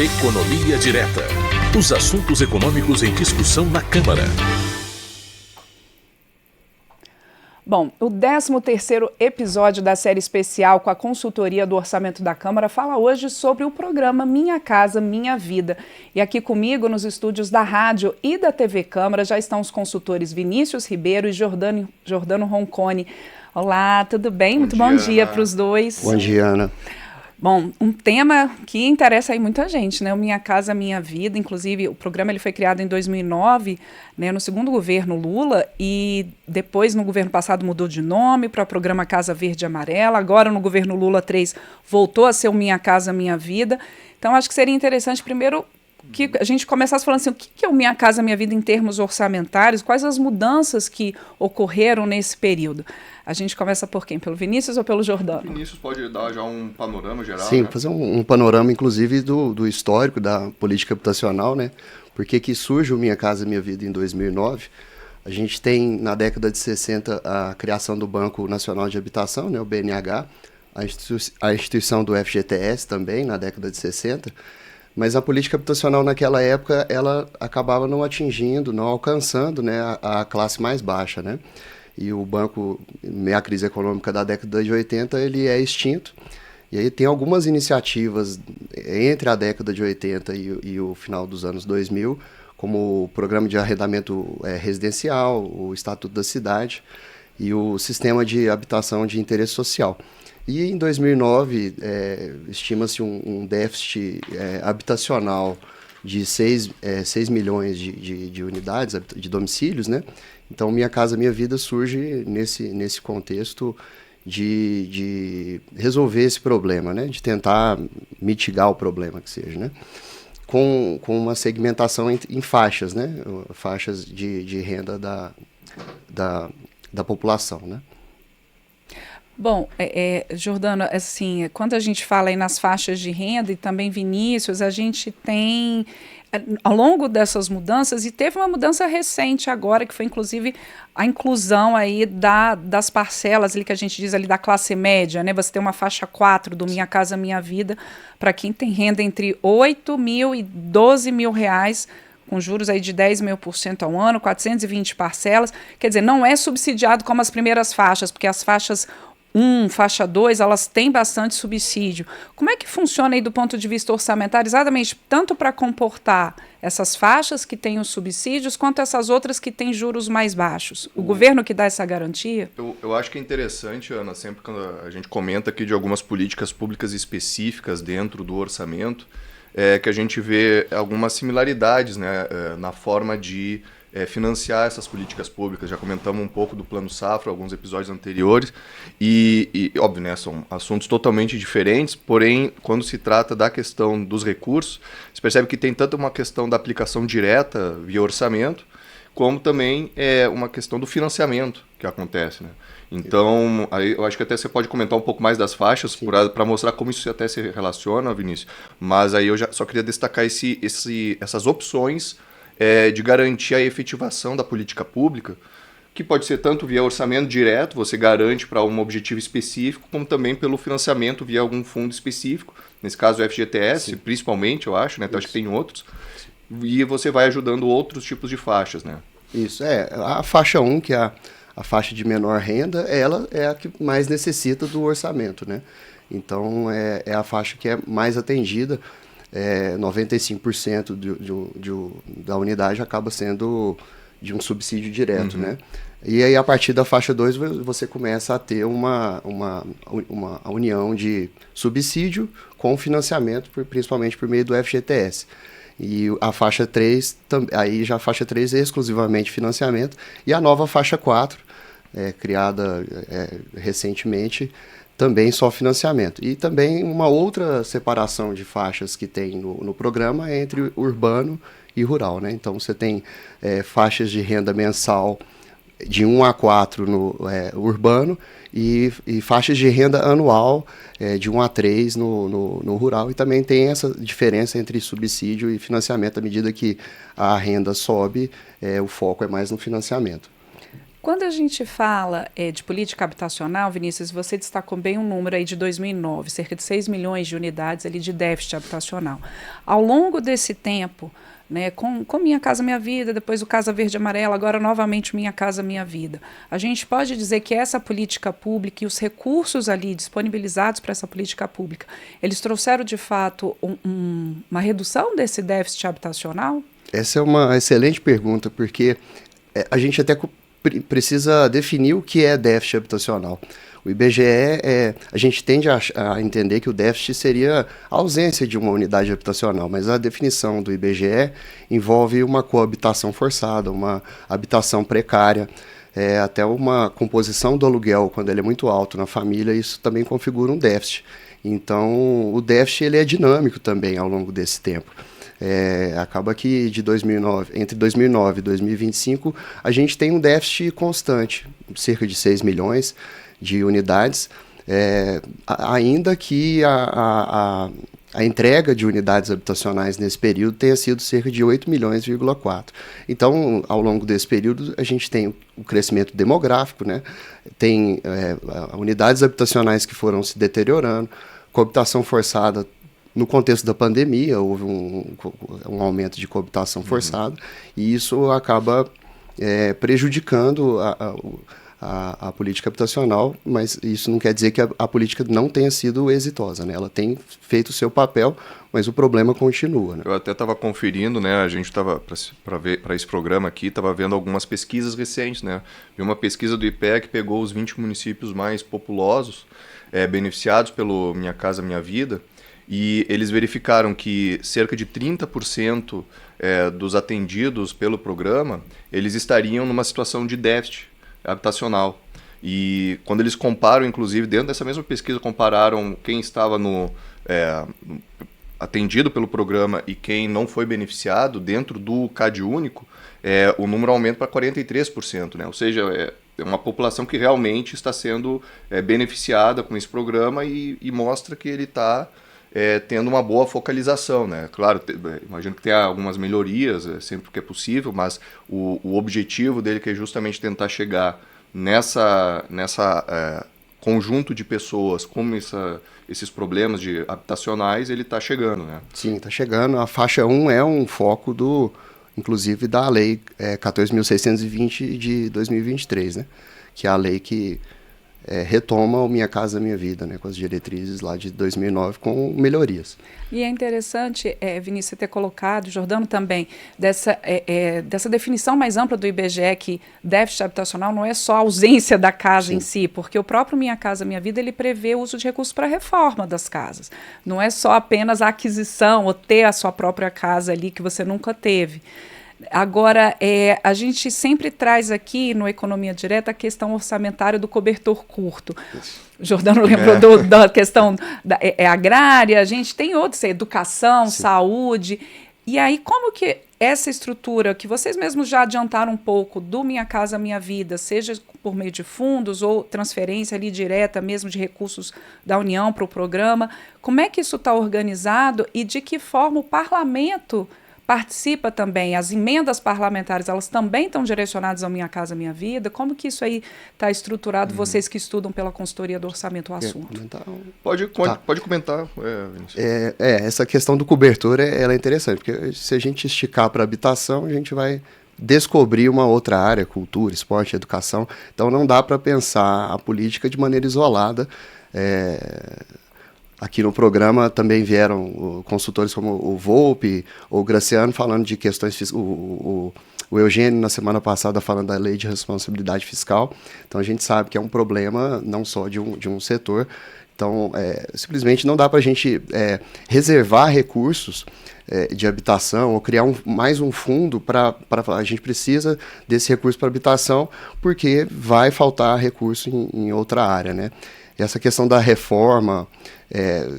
Economia Direta. Os assuntos econômicos em discussão na Câmara. Bom, o 13º episódio da série especial com a consultoria do Orçamento da Câmara fala hoje sobre o programa Minha Casa Minha Vida. E aqui comigo, nos estúdios da rádio e da TV Câmara, já estão os consultores Vinícius Ribeiro e Jordano Roncone. Olá, tudo bem? Muito bom dia para os dois. Bom dia, Ana. Bom, um tema que interessa aí muita gente, né? O Minha Casa Minha Vida, inclusive o programa ele foi criado em 2009, né, no segundo governo Lula, e depois no governo passado mudou de nome para o programa Casa Verde e Amarela, agora no governo Lula 3 voltou a ser o Minha Casa Minha Vida. Então acho que seria interessante primeiro que a gente começasse falando assim, o que é o Minha Casa Minha Vida em termos orçamentários, quais as mudanças que ocorreram nesse período. A gente começa por quem? Pelo Vinícius ou pelo Jordano? O Vinícius pode dar já um panorama geral, Sim, né? fazer um panorama, inclusive, do histórico da política habitacional, né? Porque que surge o Minha Casa Minha Vida em 2009. A gente tem, na década de 60, a criação do Banco Nacional de Habitação, né, o BNH, a instituição do FGTS também, na década de 60. Mas a política habitacional naquela época, ela acabava não atingindo, não alcançando, né, a classe mais baixa, né? E o banco, meia crise econômica da década de 80, ele é extinto. E aí tem algumas iniciativas entre a década de 80 e o final dos anos 2000, como o Programa de Arrendamento Residencial, o Estatuto da Cidade e o Sistema de Habitação de Interesse Social. E em 2009, estima-se um déficit habitacional de 6 milhões de unidades, de domicílios, né? Então, Minha Casa Minha Vida surge nesse contexto de resolver esse problema, né? De tentar mitigar o problema que seja, né? Com uma segmentação em faixas, né? Faixas de renda da população, né? Bom, Jordano, assim, quando a gente fala aí nas faixas de renda e também Vinícius, a gente tem, ao longo dessas mudanças, e teve uma mudança recente agora, que foi inclusive a inclusão aí das parcelas ali que a gente diz ali da classe média, né? Você tem uma faixa 4 do Minha Casa Minha Vida para quem tem renda entre 8 mil e 12 mil reais, com juros aí de 10.000% ao ano, 420 parcelas. Quer dizer, não é subsidiado como as primeiras faixas, porque as faixas 1, faixa 2, elas têm bastante subsídio. Como é que funciona aí do ponto de vista orçamentário, exatamente tanto para comportar essas faixas que têm os subsídios, quanto essas outras que têm juros mais baixos? O governo que dá essa garantia? Eu acho que é interessante, Ana, sempre quando a gente comenta aqui de algumas políticas públicas específicas dentro do orçamento, que a gente vê algumas similaridades, né, na forma de financiar essas políticas públicas. Já comentamos um pouco do Plano Safra, alguns episódios anteriores, e óbvio, né, são assuntos totalmente diferentes, porém, quando se trata da questão dos recursos, se percebe que tem tanto uma questão da aplicação direta via orçamento, como também uma questão do financiamento que acontece, né? Então, aí eu acho que até você pode comentar um pouco mais das faixas para mostrar como isso até se relaciona, Vinícius, mas aí eu só queria destacar essas opções de garantir a efetivação da política pública, que pode ser tanto via orçamento direto, você garante para um objetivo específico, como também pelo financiamento via algum fundo específico, nesse caso o FGTS, sim, principalmente, eu acho, né? Então, acho que tem outros, e você vai ajudando outros tipos de faixas, né? Isso, a faixa 1, que é a faixa de menor renda, ela é a que mais necessita do orçamento, né? Então, é a faixa que é mais atendida. 95% da unidade acaba sendo de um subsídio direto, né? E aí, a partir da faixa 2, você começa a ter uma união de subsídio com financiamento, principalmente por meio do FGTS. E a faixa 3, aí já a faixa 3 é exclusivamente financiamento, e a nova faixa 4, criada recentemente, também só financiamento. E também uma outra separação de faixas que tem no programa é entre urbano e rural, né? Então você tem faixas de renda mensal de 1 a 4 no urbano e faixas de renda anual de 1 a 3 no rural. E também tem essa diferença entre subsídio e financiamento. À medida que a renda sobe, o foco é mais no financiamento. Quando a gente fala de política habitacional, Vinícius, você destacou bem um número aí de 2009, cerca de 6 milhões de unidades ali de déficit habitacional. Ao longo desse tempo, né, com Minha Casa Minha Vida, depois o Casa Verde e Amarela, agora novamente Minha Casa Minha Vida, a gente pode dizer que essa política pública e os recursos ali disponibilizados para essa política pública, eles trouxeram de fato uma redução desse déficit habitacional? Essa é uma excelente pergunta, porque a gente até precisa definir o que é déficit habitacional. O IBGE, a gente tende a entender que o déficit seria a ausência de uma unidade habitacional, mas a definição do IBGE envolve uma coabitação forçada, uma habitação precária, até uma composição do aluguel, quando ele é muito alto na família, isso também configura um déficit. Então, o déficit ele é dinâmico também ao longo desse tempo. Acaba que entre 2009 e 2025, a gente tem um déficit constante, cerca de 6 milhões de unidades, ainda que a entrega de unidades habitacionais nesse período tenha sido cerca de 8 milhões,4. Então, ao longo desse período, a gente tem o crescimento demográfico, né? Tem unidades habitacionais que foram se deteriorando, coabitação forçada. No contexto da pandemia, houve um aumento de coabitação forçada, e isso acaba prejudicando a política habitacional, mas isso não quer dizer que a política não tenha sido exitosa, né? Ela tem feito o seu papel, mas o problema continua, né? Eu até estava conferindo, né? A gente estava, para esse programa aqui, estava vendo algumas pesquisas recentes, né? Vi uma pesquisa do IPEA que pegou os 20 municípios mais populosos, beneficiados pelo Minha Casa Minha Vida, e eles verificaram que cerca de 30% dos atendidos pelo programa, eles estariam numa situação de déficit habitacional. E quando eles comparam, inclusive, dentro dessa mesma pesquisa, compararam quem estava atendido pelo programa e quem não foi beneficiado, dentro do CAD único, o número aumenta para 43%, né? Ou seja, é uma população que realmente está sendo beneficiada com esse programa e mostra que ele está tendo uma boa focalização, né? Claro, imagino que tem algumas melhorias, sempre que é possível, mas o objetivo dele que é justamente tentar chegar nessa conjunto de pessoas com esses problemas habitacionais, ele está chegando, né? Sim, está chegando. A faixa 1 é um foco inclusive da lei 14.620 de 2023, né? Que é a lei que retoma o Minha Casa Minha Vida, né, com as diretrizes lá de 2009, com melhorias. E é interessante, Vinícius, ter colocado, Jordano também, dessa definição mais ampla do IBGE, que déficit habitacional não é só a ausência da casa Sim. em si, porque o próprio Minha Casa Minha Vida, ele prevê o uso de recursos para a reforma das casas. Não é só apenas a aquisição ou ter a sua própria casa ali que você nunca teve. Agora, a gente sempre traz aqui no Economia Direta a questão orçamentária do cobertor curto. O Jordano lembrou da questão agrária, a gente tem outros, educação, Sim. saúde. E aí, como que essa estrutura, que vocês mesmos já adiantaram um pouco, do Minha Casa Minha Vida, seja por meio de fundos ou transferência ali direta mesmo de recursos da União para o programa, como é que isso está organizado e de que forma o parlamento participa também? As emendas parlamentares, elas também estão direcionadas ao Minha Casa Minha Vida? Como que isso aí está estruturado, vocês que estudam pela consultoria do orçamento o assunto? Pode comentar. Essa questão do cobertor ela é interessante, porque se a gente esticar para habitação, a gente vai descobrir uma outra área, cultura, esporte, educação. Então não dá para pensar a política de maneira isolada. Aqui no programa também vieram consultores como o Volpe, o Graciano, falando de questões fiscais, o Eugênio, na semana passada, falando da lei de responsabilidade fiscal. Então, a gente sabe que é um problema não só de um setor. Então, simplesmente não dá para a gente reservar recursos de habitação ou criar mais um fundo a gente precisa desse recurso para habitação, porque vai faltar recurso em outra área, né? E essa questão da reforma,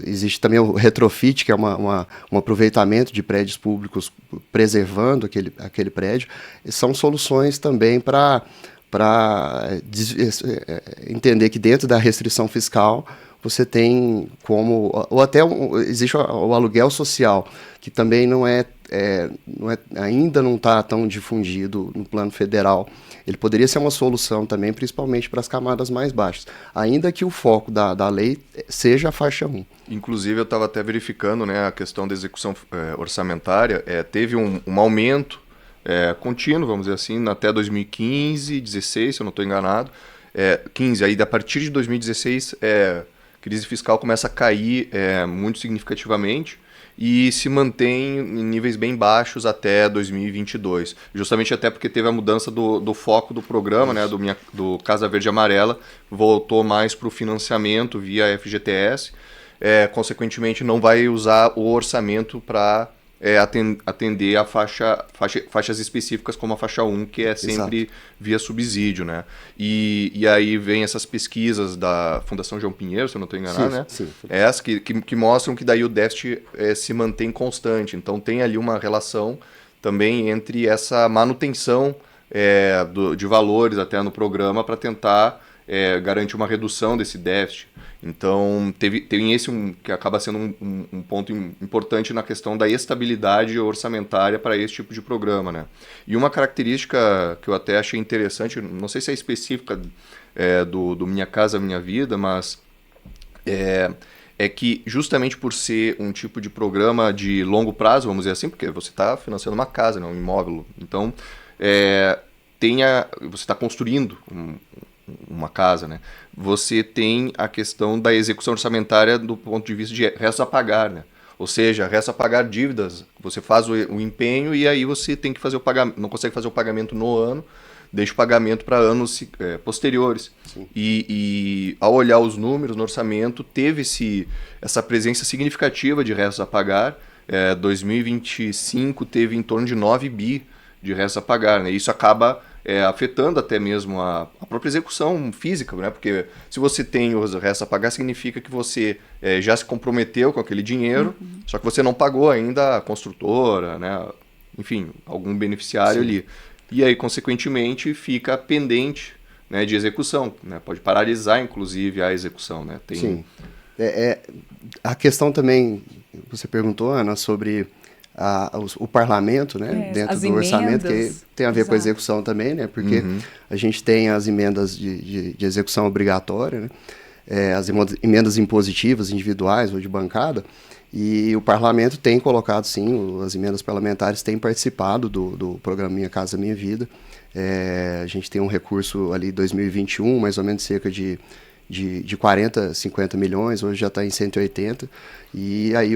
existe também o retrofit, que é um aproveitamento de prédios públicos, preservando aquele prédio. São soluções também para entender que dentro da restrição fiscal você tem como... Ou até existe o aluguel social, que também ainda não está tão difundido no plano federal. ele poderia ser uma solução também, principalmente para as camadas mais baixas, ainda que o foco da lei seja a faixa 1. Inclusive, eu estava até verificando, né, a questão da execução orçamentária, teve um aumento contínuo, vamos dizer assim, até 2015, 16, se eu não estou enganado, 15, aí a partir de 2016, a crise fiscal começa a cair muito significativamente, e se mantém em níveis bem baixos até 2022. Justamente até porque teve a mudança do foco do programa, né, do Casa Verde e Amarela, voltou mais para o financiamento via FGTS, consequentemente não vai usar o orçamento para atender a faixas específicas como a faixa 1, que é sempre Exato. Via subsídio, né? E aí vem essas pesquisas da Fundação João Pinheiro, se eu não estou enganado, né? Sim. Essas que mostram que daí o déficit se mantém constante. Então tem ali uma relação também entre essa manutenção de valores até no programa para tentar garantir uma redução desse déficit. Então, tem esse que acaba sendo um ponto importante na questão da estabilidade orçamentária para esse tipo de programa, né? E uma característica que eu até achei interessante, não sei se é específica do Minha Casa Minha Vida, mas é que justamente por ser um tipo de programa de longo prazo, vamos dizer assim, porque você está financiando uma casa, né, um imóvel, então você está construindo uma casa, né? Você tem a questão da execução orçamentária do ponto de vista de restos a pagar, né? Ou seja, restos a pagar dívidas, você faz o empenho e aí você tem que fazer o pagamento, não consegue fazer o pagamento no ano, deixa o pagamento para anos posteriores. E ao olhar os números no orçamento, teve essa presença significativa de restos a pagar. 2025 teve em torno de 9 bi de restos a pagar, né? Isso acaba afetando até mesmo a própria execução física, né? Porque se você tem os restos a pagar, significa que você já se comprometeu com aquele dinheiro, só que você não pagou ainda a construtora, né? Enfim, algum beneficiário Sim. ali. E aí, consequentemente, fica pendente, né, de execução, né? Pode paralisar, inclusive, a execução, né? Sim. A questão também, você perguntou, Ana, sobre o parlamento, né, dentro do orçamento, que tem a ver Exato. Com a execução também, né, porque a gente tem as emendas de execução obrigatória, né, as emendas impositivas individuais ou de bancada, e o parlamento tem colocado, sim, as emendas parlamentares têm participado do programa Minha Casa Minha Vida. A gente tem um recurso ali em 2021, mais ou menos cerca de 40, 50 milhões, hoje já está em 180, e aí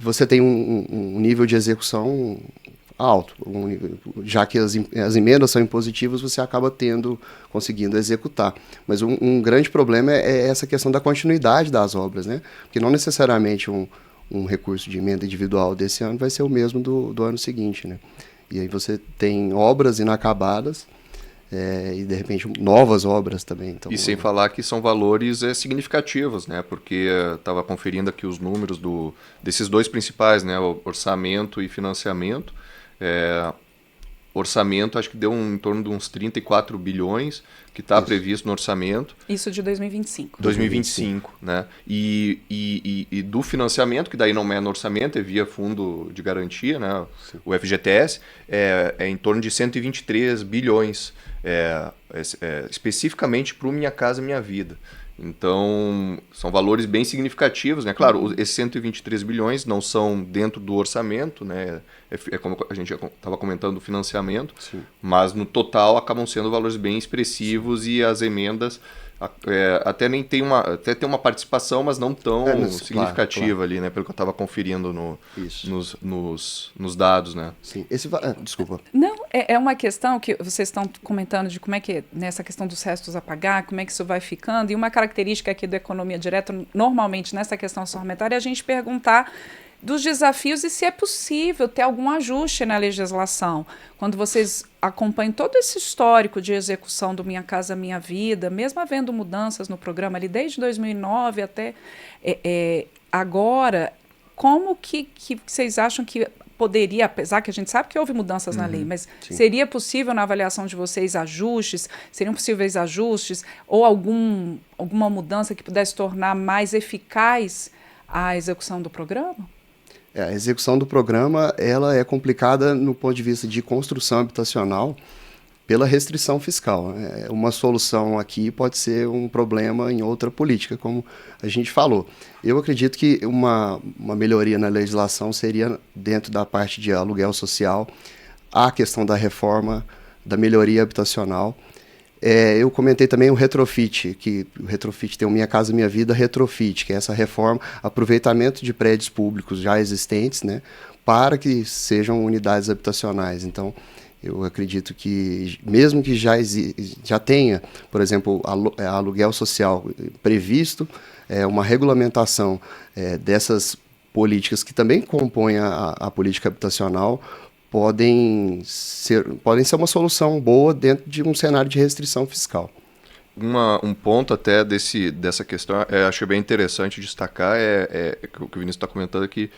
você tem um nível de execução alto, já que as emendas são impositivas, você acaba conseguindo executar. Mas um grande problema é essa questão da continuidade das obras, né? Porque não necessariamente um recurso de emenda individual desse ano vai ser o mesmo do ano seguinte, né? E aí você tem obras inacabadas, e de repente novas obras também. Então, e sem falar que são valores significativos, né? Porque estava conferindo aqui os números desses dois principais, né? O orçamento e financiamento. Orçamento acho que deu em torno de uns 34 bilhões que está previsto no orçamento. Isso de 2025. 2025, né? E do financiamento, que daí não é no orçamento, é via fundo de garantia, né? Sim. O FGTS, é em torno de 123 bilhões, especificamente para o Minha Casa Minha Vida. Então, são valores bem significativos, né? Claro, esses 123 bilhões não são dentro do orçamento, né? Como a gente estava comentando, do financiamento, Sim. mas no total acabam sendo valores bem expressivos e as emendas até tem uma participação, mas não tão significativa claro. Ali, né? Pelo que eu estava conferindo nos dados, né? Sim. Desculpa. Não, é uma questão que vocês estão comentando de como é que, nessa questão dos restos a pagar, como é que isso vai ficando, e uma característica aqui da economia direta, normalmente nessa questão orçamentária, é a gente perguntar dos desafios e se é possível ter algum ajuste na legislação. Quando vocês acompanham todo esse histórico de execução do Minha Casa Minha Vida, mesmo havendo mudanças no programa ali desde 2009 até agora, como que vocês acham que poderia, apesar que a gente sabe que houve mudanças na lei, mas sim. Seria possível na avaliação de vocês ajustes, seriam possíveis ajustes ou alguma mudança que pudesse tornar mais eficaz a execução do programa? A execução do programa ela é complicada no ponto de vista de construção habitacional, pela restrição fiscal. Uma solução aqui pode ser um problema em outra política, como a gente falou. Eu acredito que uma melhoria na legislação seria dentro da parte de aluguel social, a questão da reforma, da melhoria habitacional. Eu comentei também o retrofit, que o retrofit tem o Minha Casa Minha Vida retrofit, que é essa reforma, aproveitamento de prédios públicos já existentes, né, para que sejam unidades habitacionais. Então, eu acredito que, mesmo que já tenha, por exemplo, aluguel social previsto, uma regulamentação dessas políticas que também compõem a política habitacional, podem ser uma solução boa dentro de um cenário de restrição fiscal. Um ponto até dessa questão, acho bem interessante destacar, que o Vinícius está comentando aqui,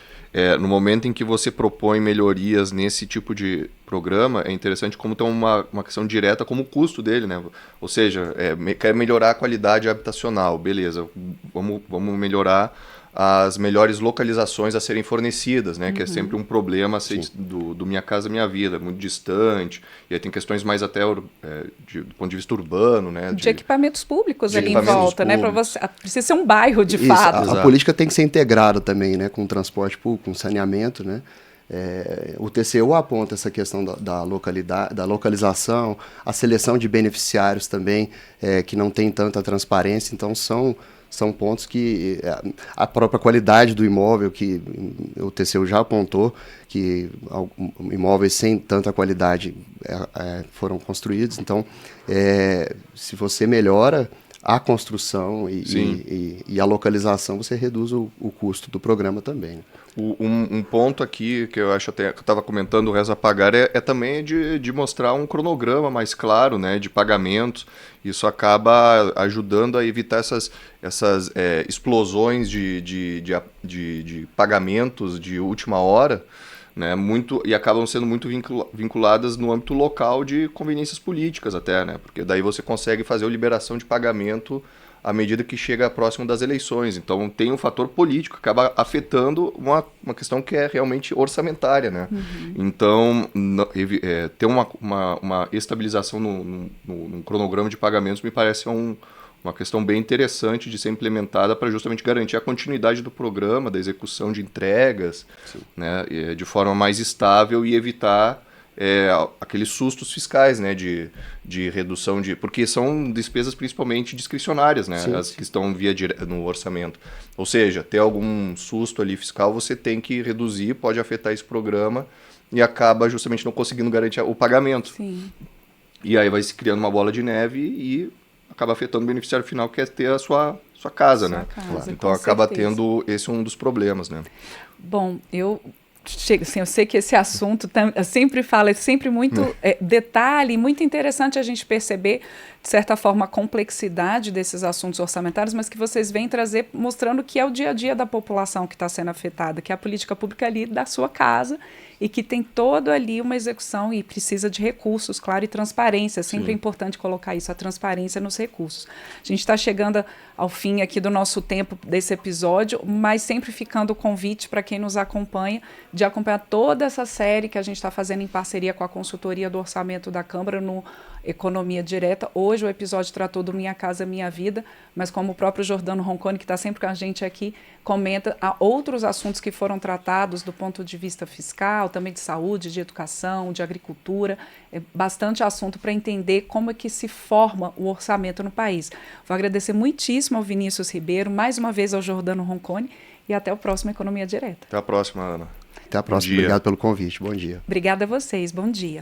no momento em que você propõe melhorias nesse tipo de programa, é interessante como tem uma questão direta como o custo dele, né? Ou seja, quer melhorar a qualidade habitacional, beleza, vamos melhorar as melhores localizações a serem fornecidas, né? Que é sempre um problema do Minha Casa Minha Vida, muito distante, e aí tem questões mais até do ponto de vista urbano, né? De equipamentos públicos ali em volta, né? Precisa ser um bairro de fato. A política tem que ser integrada também, né? Com o transporte público, com saneamento, né? O TCU aponta essa questão da localização, a seleção de beneficiários também, que não tem tanta transparência, então são pontos que a própria qualidade do imóvel, que o TCU já apontou, que imóveis sem tanta qualidade foram construídos. Então, se você melhora a construção e a localização, você reduz o custo do programa também. Um ponto aqui que eu acho até que eu estava comentando o Reza Pagar também de mostrar um cronograma mais claro, né, de pagamentos. Isso acaba ajudando a evitar essas explosões de pagamentos de última hora, né, e acabam sendo muito vinculadas no âmbito local de conveniências políticas até, né, porque daí você consegue fazer a liberação de pagamento à medida que chega próximo das eleições. Então tem um fator político que acaba afetando uma questão que é realmente orçamentária, né? Então ter uma estabilização num cronograma de pagamentos me parece uma questão bem interessante de ser implementada para justamente garantir a continuidade do programa, da execução de entregas, né, de forma mais estável e evitar aqueles sustos fiscais, né, de redução porque são despesas principalmente discricionárias, né, as que estão no orçamento. Ou seja, ter algum susto ali fiscal você tem que reduzir, pode afetar esse programa e acaba justamente não conseguindo garantir o pagamento. Sim. E aí vai se criando uma bola de neve e acaba afetando o beneficiário final, que é ter a sua casa, né? Então acaba tendo esse um dos problemas, né? Bom, eu sei que esse assunto eu sempre falo, é sempre muito detalhe, muito interessante a gente perceber, de certa forma, a complexidade desses assuntos orçamentários, mas que vocês vêm trazer mostrando que é o dia a dia da população que está sendo afetada, que é a política pública ali da sua casa e que tem todo ali uma execução e precisa de recursos, claro, e transparência. Sempre é importante colocar isso, a transparência nos recursos. A gente está chegando ao fim aqui do nosso tempo desse episódio, mas sempre ficando o convite para quem nos acompanha, de acompanhar toda essa série que a gente está fazendo em parceria com a Consultoria do Orçamento da Câmara no Economia Direta. Hoje o episódio tratou do Minha Casa Minha Vida, mas como o próprio Jordano Ronconi, que está sempre com a gente aqui, comenta, há outros assuntos que foram tratados do ponto de vista fiscal, também de saúde, de educação, de agricultura, bastante assunto para entender como é que se forma o orçamento no país. Vou agradecer muitíssimo ao Vinícius Ribeiro, mais uma vez ao Jordano Ronconi e até o próximo Economia Direta. Até a próxima, Ana. Até a próxima. Obrigado pelo convite. Bom dia. Obrigada a vocês. Bom dia.